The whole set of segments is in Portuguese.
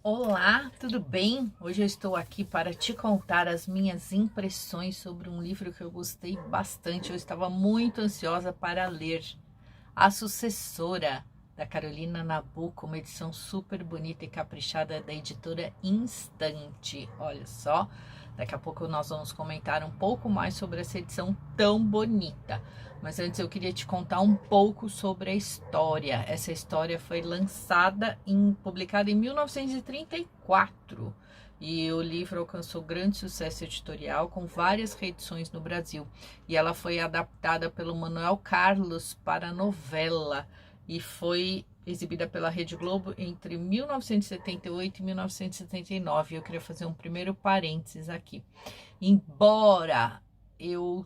Olá, tudo bem? Hoje eu estou aqui para te contar as minhas impressões sobre um livro que eu gostei bastante. Eu estava muito ansiosa para ler. A Sucessora, da Carolina Nabuco, uma edição super bonita e caprichada da editora Instante. Olha só, daqui a pouco nós vamos comentar um pouco mais sobre essa edição tão bonita. Mas antes eu queria te contar um pouco sobre a história. Essa história foi publicada em 1934. E o livro alcançou grande sucesso editorial com várias reedições no Brasil. E ela foi adaptada pelo Manuel Carlos para novela e foi exibida pela Rede Globo entre 1978 e 1979. Eu queria fazer um primeiro parênteses aqui. Embora eu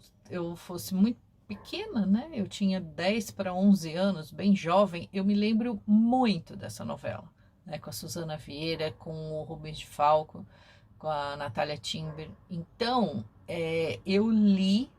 fosse muito pequena, né? Eu tinha 10 para 11 anos, bem jovem, eu me lembro muito dessa novela, né? Com a Suzana Vieira, com o Rubens de Falco, com a Natália Timber. Então, eu li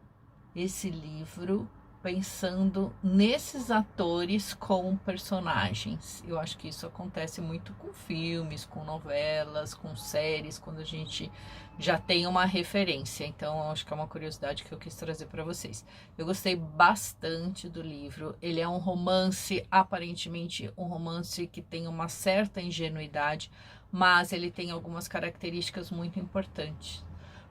esse livro pensando nesses atores como personagens. Eu acho que isso acontece muito com filmes, com novelas, com séries, quando a gente já tem uma referência. Então, eu acho que é uma curiosidade que eu quis trazer para vocês. Eu gostei bastante do livro. Ele é um romance, aparentemente um romance que tem uma certa ingenuidade, mas ele tem algumas características muito importantes.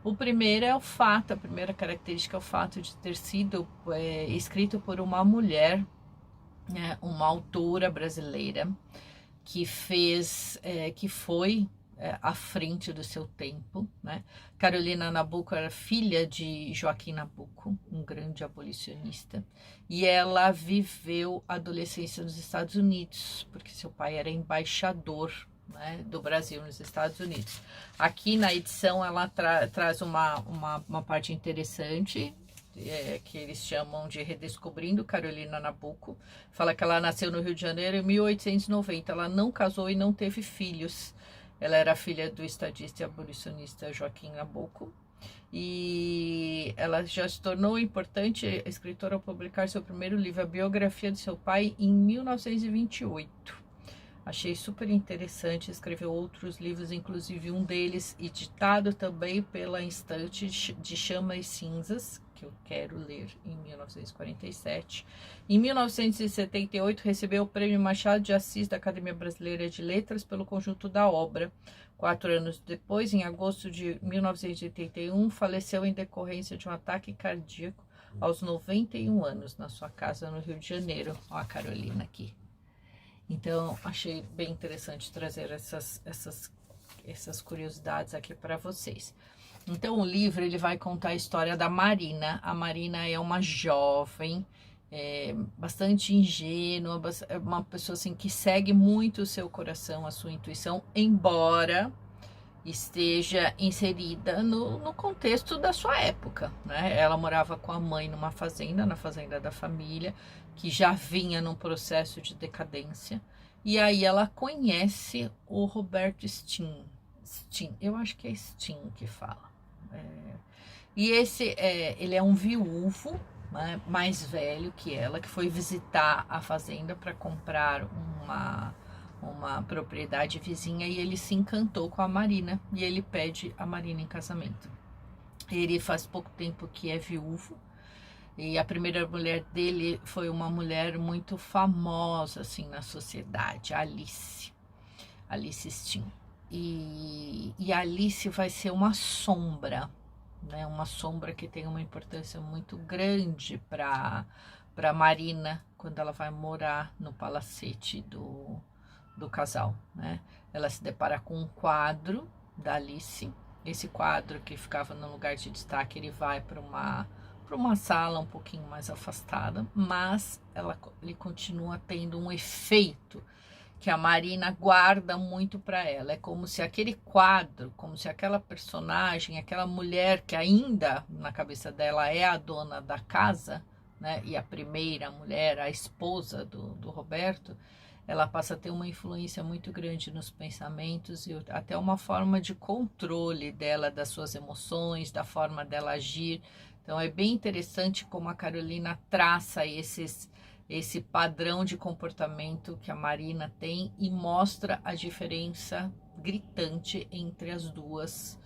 O primeiro é o fato, a primeira característica é o fato de ter sido escrito por uma mulher, né, uma autora brasileira que foi à frente do seu tempo, né? Carolina Nabuco era filha de Joaquim Nabuco, um grande abolicionista, e ela viveu a adolescência nos Estados Unidos, porque seu pai era embaixador, né, do Brasil nos Estados Unidos. Aqui na edição ela traz uma parte interessante, que eles chamam de Redescobrindo Carolina Nabuco. Fala que ela nasceu no Rio de Janeiro em 1890. Ela não casou e não teve filhos. Ela era filha do estadista e abolicionista Joaquim Nabuco. E ela já se tornou importante escritora ao publicar seu primeiro livro, a biografia de seu pai, em 1928. Achei super interessante, escreveu outros livros, inclusive um deles editado também pela Instante de Chama e Cinzas, que eu quero ler, em 1947. Em 1978, recebeu o Prêmio Machado de Assis da Academia Brasileira de Letras pelo conjunto da obra. 4 anos depois, em agosto de 1981, faleceu em decorrência de um ataque cardíaco aos 91 anos, na sua casa no Rio de Janeiro. Ó a Carolina aqui. Então, achei bem interessante trazer essas curiosidades aqui para vocês. Então, o livro ele vai contar a história da Marina. A Marina é uma jovem, bastante ingênua, uma pessoa assim, que segue muito o seu coração, a sua intuição, embora esteja inserida no contexto da sua época, né? Ela morava com a mãe numa fazenda, na fazenda da família, que já vinha num processo de decadência, e aí ela conhece o Roberto Steen, eu acho que é Steen que fala. E ele é um viúvo, né, mais velho que ela, que foi visitar a fazenda para comprar uma propriedade vizinha, e ele se encantou com a Marina e ele pede a Marina em casamento. Ele faz pouco tempo que é viúvo, e a primeira mulher dele foi uma mulher muito famosa assim na sociedade, a Alice Steen. E a Alice vai ser uma sombra, né? Uma sombra que tem uma importância muito grande para Marina quando ela vai morar no palacete do casal, né? Ela se depara com um quadro da Alice. Esse quadro, que ficava no lugar de destaque, ele vai para uma sala um pouquinho mais afastada, mas ele continua tendo um efeito que a Marina guarda muito para ela. É como se aquele quadro, como se aquela personagem, aquela mulher que ainda na cabeça dela é a dona da casa, né, e a primeira mulher, a esposa do Roberto, ela passa a ter uma influência muito grande nos pensamentos e até uma forma de controle dela, das suas emoções, da forma dela agir. Então é bem interessante como a Carolina traça esse padrão de comportamento que a Marina tem e mostra a diferença gritante entre as duas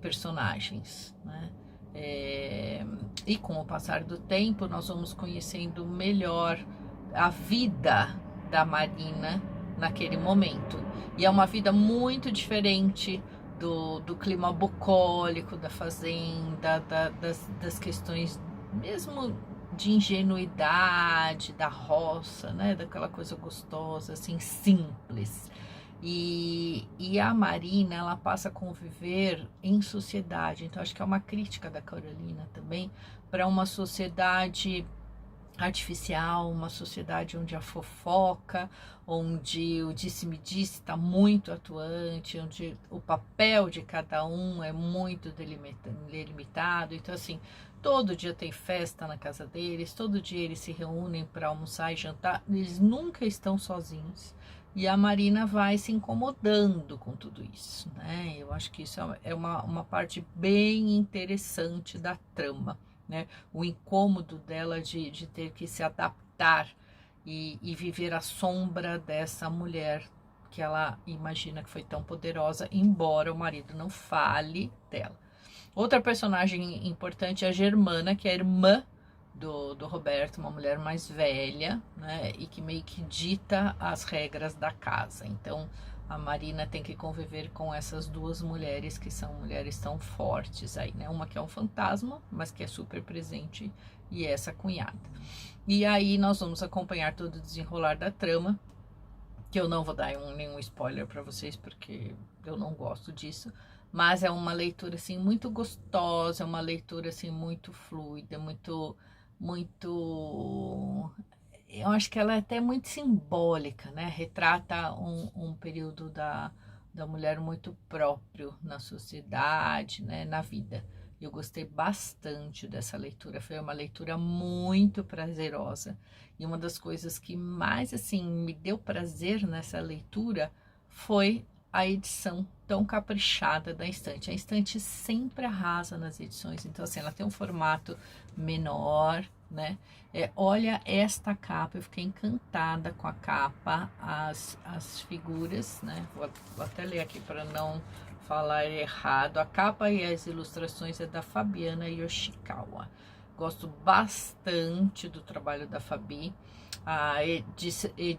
personagens, né? E com o passar do tempo nós vamos conhecendo melhor a vida da Marina naquele momento, e é uma vida muito diferente do clima bucólico da fazenda, das questões mesmo de ingenuidade da roça, né, daquela coisa gostosa, assim, simples. E a Marina, ela passa a conviver em sociedade. Então acho que é uma crítica da Carolina também para uma sociedade artificial, uma sociedade onde a fofoca, onde o disse-me-disse está muito atuante, onde o papel de cada um é muito delimitado. Então, assim, todo dia tem festa na casa deles, todo dia eles se reúnem para almoçar e jantar, eles nunca estão sozinhos. E a Marina vai se incomodando com tudo isso, né? Eu acho que isso é uma parte bem interessante da trama, né? O incômodo dela de ter que se adaptar e viver à sombra dessa mulher que ela imagina que foi tão poderosa, embora o marido não fale dela. Outra personagem importante é a Germana, que é a irmã do Roberto, uma mulher mais velha, né, e que meio que dita as regras da casa. Então a Marina tem que conviver com essas duas mulheres, que são mulheres tão fortes aí, né? Uma que é um fantasma, mas que é super presente, e essa cunhada. E aí nós vamos acompanhar todo o desenrolar da trama, que eu não vou dar nenhum spoiler para vocês, porque eu não gosto disso. Mas é uma leitura, assim, muito gostosa, é uma leitura, assim, muito fluida, muito... Eu acho que ela é até muito simbólica, né? Retrata um período da mulher muito próprio na sociedade, né? Na vida. Eu gostei bastante dessa leitura, foi uma leitura muito prazerosa. E uma das coisas que mais, assim, me deu prazer nessa leitura foi a edição tão caprichada da Estante. A Estante sempre arrasa nas edições, então assim, ela tem um formato menor, né? Olha esta capa, eu fiquei encantada com a capa, as figuras, né? Vou até ler aqui para não falar errado. A capa e as ilustrações é da Fabiana Yoshikawa. Gosto bastante do trabalho da Fabi. A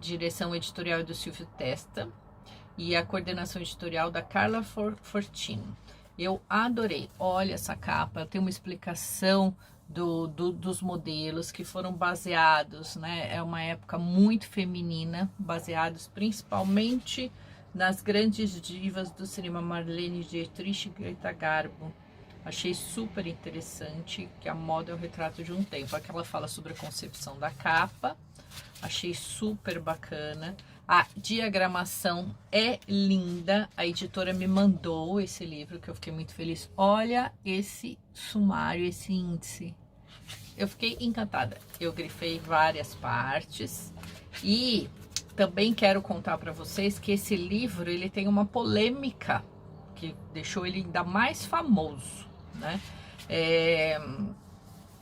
direção editorial é do Silvio Testa e a coordenação editorial da Carla Fortino. Eu adorei. Olha essa capa, tem uma explicação dos modelos que foram baseados, né? É uma época muito feminina, baseados principalmente nas grandes divas do cinema, Marlene Dietrich e Greta Garbo. Achei super interessante, que a moda é o retrato de um tempo. Aqui ela fala sobre a concepção da capa, achei super bacana. A diagramação é linda, a editora me mandou esse livro, que eu fiquei muito feliz. Olha esse sumário, esse índice. Eu fiquei encantada. Eu grifei várias partes e também quero contar para vocês que esse livro, ele tem uma polêmica que deixou ele ainda mais famoso, né?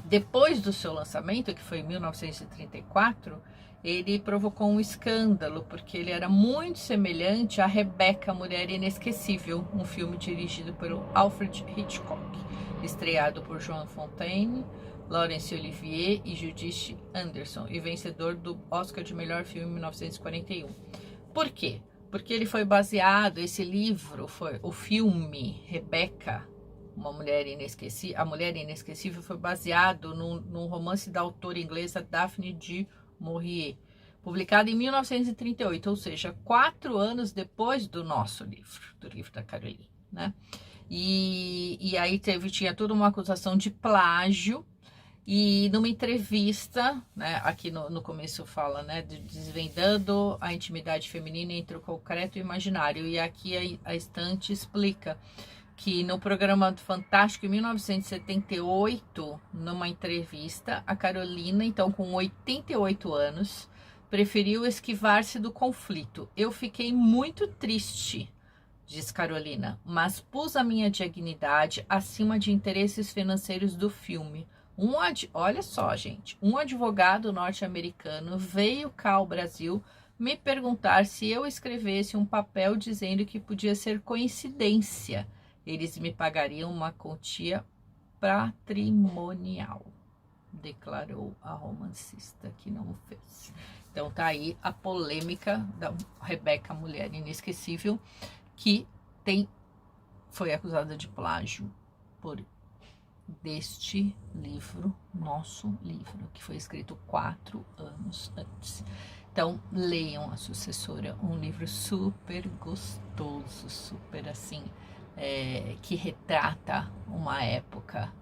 Depois do seu lançamento, que foi em 1934, ele provocou um escândalo, porque ele era muito semelhante a Rebecca, Mulher Inesquecível, um filme dirigido por Alfred Hitchcock, estreado por Joan Fontaine, Laurence Olivier e Judith Anderson, e vencedor do Oscar de melhor filme em 1941. Por quê? Porque ele foi baseado, esse livro, o filme Rebecca, A Mulher Inesquecível, foi baseado num romance da autora inglesa Daphne du Maurier, publicado em 1938, ou seja, 4 anos depois do nosso livro, do livro da Caroline, né? E aí tinha toda uma acusação de plágio. E numa entrevista, né, aqui no começo fala, né, desvendando a intimidade feminina entre o concreto e o imaginário. E aqui a Estante explica que no programa do Fantástico, em 1978, numa entrevista, a Carolina, então com 88 anos, preferiu esquivar-se do conflito. Eu fiquei muito triste, diz Carolina, mas pus a minha dignidade acima de interesses financeiros do filme. Olha só, gente, um advogado norte-americano veio cá ao Brasil me perguntar se eu escrevesse um papel dizendo que podia ser coincidência. Eles me pagariam uma quantia patrimonial, declarou a romancista que não o fez. Então tá aí a polêmica da Rebeca, mulher inesquecível, que foi acusada de plágio deste livro, nosso livro, que foi escrito 4 anos antes. Então, leiam A Sucessora, um livro super gostoso, super assim, que retrata uma época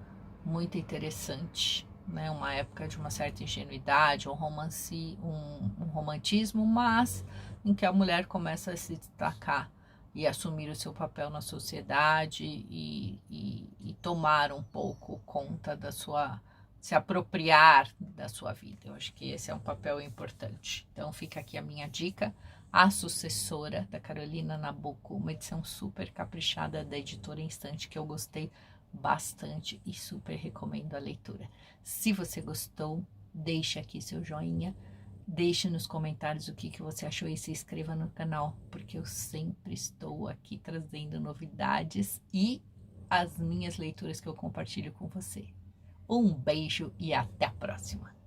muito interessante, né? Uma época de uma certa ingenuidade, um romantismo, mas em que a mulher começa a se destacar e assumir o seu papel na sociedade e tomar um pouco conta da sua, se apropriar da sua vida. Eu acho que esse é um papel importante. Então fica aqui a minha dica, A Sucessora, da Carolina Nabuco, uma edição super caprichada da editora Instante, que eu gostei bastante e super recomendo a leitura. Se você gostou, deixe aqui seu joinha, deixe nos comentários o que você achou e se inscreva no canal, porque eu sempre estou aqui trazendo novidades e as minhas leituras que eu compartilho com você. Um beijo e até a próxima!